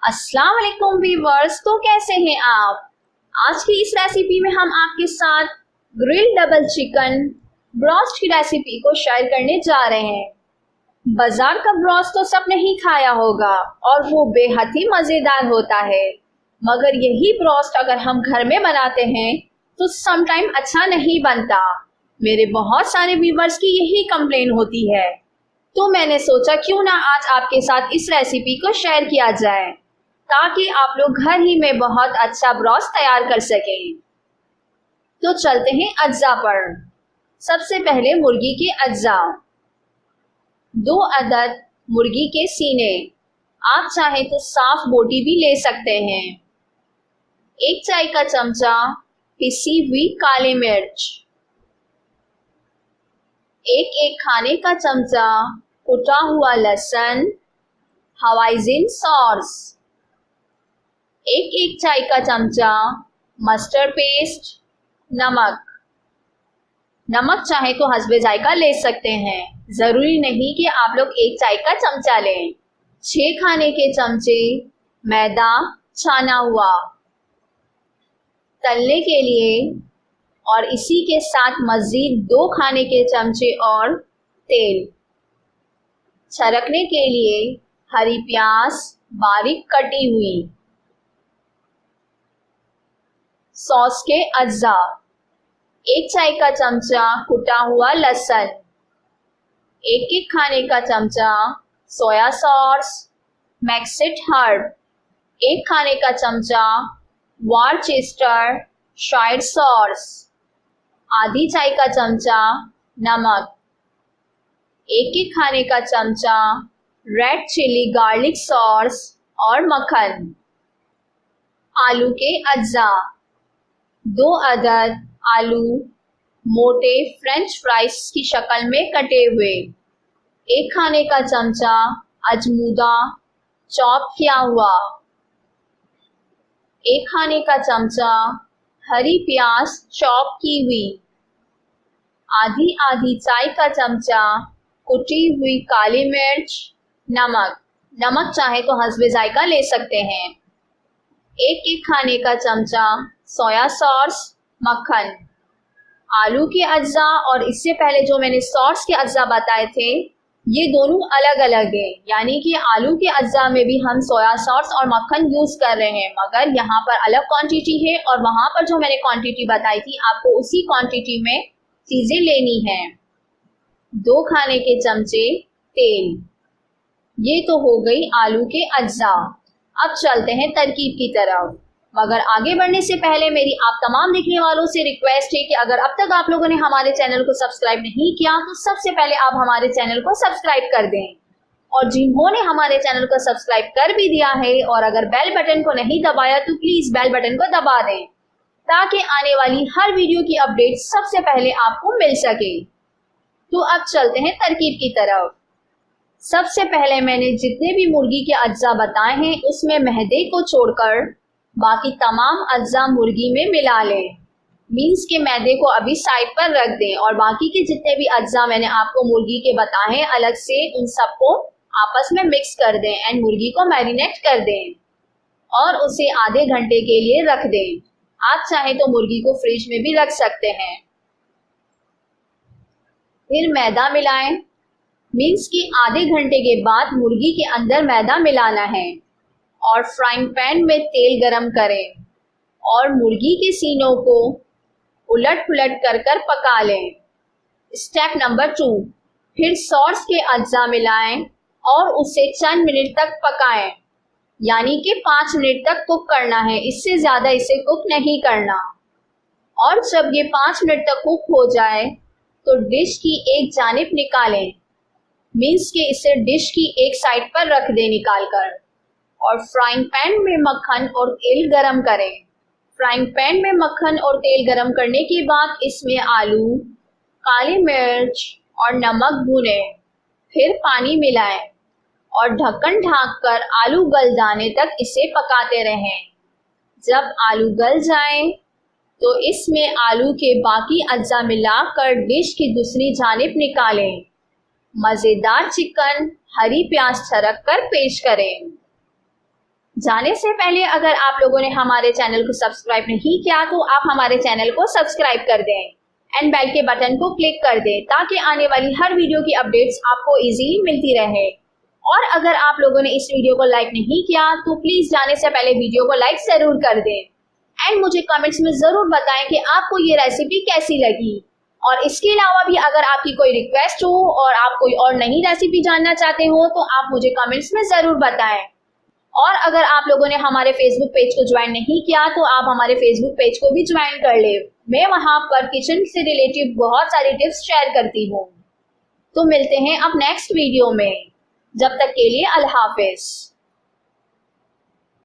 अस्सलाम वालेकुम व्यूअर्स, तो कैसे हैं आप। आज की इस रेसिपी में हम आपके साथ ग्रिल डबल चिकन ब्रोस्ट की रेसिपी को शेयर करने जा रहे हैं। बाजार का ब्रोस्ट तो सबने ही खाया होगा और वो बेहद ही मज़ेदार होता है, मगर यही ब्रोस्ट अगर हम घर में बनाते हैं तो समटाइम अच्छा नहीं बनता। मेरे बहुत सारे व्यूअर्स की यही कंप्लेन होती है, तो मैंने सोचा क्यों ना आज आपके साथ इस रेसिपी को शेयर किया जाए ताकि आप लोग घर ही में बहुत अच्छा ब्रोस्ट तैयार कर सकें। तो चलते हैं अज्जा पर। सबसे पहले मुर्गी के अज्जा। 2 अदद मुर्गी के सीने, आप चाहे तो साफ बोटी भी ले सकते हैं। 1 चाय का चमचा पिसी हुई काली मिर्च। 1 खाने का चमचा कुटा हुआ लहसुन, हवाइजिन सॉस। 1 चाय का चमचा मस्टर्ड पेस्ट, नमक चाहे तो हस्बे जायका ले सकते हैं, ज़रूरी नहीं कि आप लोग 1 चाय का चमचा लें। 6 खाने के चमचे मैदा छाना हुआ। तलने के लिए और इसी के साथ मज़ीद 2 खाने के चमचे और तेल। छरकने के लिए हरी प्याज बारीक कटी हुई। सॉस के अज्जा। 1 चाय का चमचा कुटा हुआ लहसुन। 1 खाने का चमचा सोया सॉस, मैक्सिट हर्ब। 1 खाने का चमचा वॉरचेस्टर शायर सॉस। आधी चाय का चमचा नमक। 1 खाने का चमचा रेड चिली गार्लिक सॉस और मक्खन। आलू के अज्जा। 2 अदद आलू मोटे फ्रेंच फ्राइज की शक्ल में कटे हुए। 1 खाने का चमचा अजमूदा चॉप किया हुआ। 1 खाने का चमचा हरी प्याज चॉप की हुई। आधी चाय का चमचा कुटी हुई काली मिर्च, नमक चाहे तो हस्बे जायका ले सकते हैं। 1 खाने का चमचा सोया सॉस, मक्खन। आलू के अज्जा और इससे पहले जो मैंने सॉस के अज्जा बताए थे ये दोनों अलग अलग हैं, यानी कि आलू के अज्जा में भी हम सोया सॉस और मक्खन यूज़ कर रहे हैं, मगर यहाँ पर अलग क्वांटिटी है और वहाँ पर जो मैंने क्वांटिटी बताई थी आपको उसी क्वांटिटी में चीज़ें लेनी हैं। 2 खाने के चमचे तेल। ये तो हो गई आलू के अज्जा। अब चलते हैं तरकीब की तरफ, मगर आगे बढ़ने से पहले मेरी आप तमाम देखने वालों से रिक्वेस्ट है कि अगर अब तक आप लोगों ने हमारे चैनल को सब्सक्राइब नहीं किया तो सबसे पहले आप हमारे चैनल को सब्सक्राइब कर दें, और जिन्होंने हमारे चैनल को सब्सक्राइब कर भी दिया है और अगर बेल बटन को नहीं दबाया तो प्लीज़ बेल बटन को दबा दें ताकि आने वाली हर वीडियो की अपडेट सबसे पहले आपको मिल सके। तो अब चलते हैं तरकीब की तरफ। सबसे पहले मैंने जितने भी मुर्गी के अज्जा बताए हैं उसमें मैदे को छोड़कर बाकी तमाम अज्जा मुर्गी में मिला लें। मीन्स के मैदे को अभी साइड पर रख दें और बाकी के जितने भी अज्जा मैंने आपको मुर्गी के बताए हैं अलग से उन सबको आपस में मिक्स कर दें एंड मुर्गी को मैरिनेट कर दें और उसे आधे घंटे के लिए रख दें। आप चाहे तो मुर्गी को फ्रिज में भी रख सकते हैं। फिर मैदा मिलाएं। मीन्स कि आधे घंटे के बाद मुर्गी के अंदर मैदा मिलाना है और फ्राइंग पैन में तेल गरम करें और मुर्गी के सीनों को उलट पुलट कर कर पका लें। स्टेप नंबर 2, फिर सॉस के अज्जा मिलाएं और उसे चंद मिनट तक पकाएं, यानी कि 5 मिनट तक कुक करना है, इससे ज़्यादा इसे कुक नहीं करना। और जब ये 5 मिनट तक कुक हो जाए तो डिश की एक जानिब निकालें। मीन्स के इसे डिश की एक साइड पर रख दें निकाल कर, और फ्राइंग पैन में मक्खन और तेल गरम करें। फ्राइंग पैन में मक्खन और तेल गरम करने के बाद इसमें आलू, काली मिर्च और नमक भूनें। फिर पानी मिलाएं और ढक्कन ढाँककर आलू गल जाने तक इसे पकाते रहें। जब आलू गल जाएं तो इसमें आलू के बाकी अज्जा मिलाकर डिश की दूसरी जानिब निकालें। मज़ेदार चिकन हरी प्याज छरक कर पेश करें। जाने से पहले अगर आप लोगों ने हमारे चैनल को सब्सक्राइब नहीं किया तो आप हमारे चैनल को सब्सक्राइब कर दें एंड बेल के बटन को क्लिक कर दें ताकि आने वाली हर वीडियो की अपडेट्स आपको इजीली मिलती रहे। और अगर आप लोगों ने इस वीडियो को लाइक नहीं किया तो प्लीज जाने से पहले वीडियो को लाइक जरूर कर दें एंड मुझे कमेंट्स में जरूर बताएं कि आपको ये रेसिपी कैसी लगी। और इसके अलावा भी अगर आपकी कोई रिक्वेस्ट हो और आप कोई और नई रेसिपी जानना चाहते हो तो आप मुझे कमेंट्स में जरूर बताएं। और अगर आप लोगों ने हमारे फेसबुक पेज को ज्वाइन नहीं किया तो आप हमारे फेसबुक पेज को भी ज्वाइन कर ले। मैं वहां पर किचन से रिलेटेड बहुत सारी टिप्स शेयर करती हूँ। तो मिलते हैं अब नेक्स्ट वीडियो में, जब तक के लिए अल्लाह हाफिज।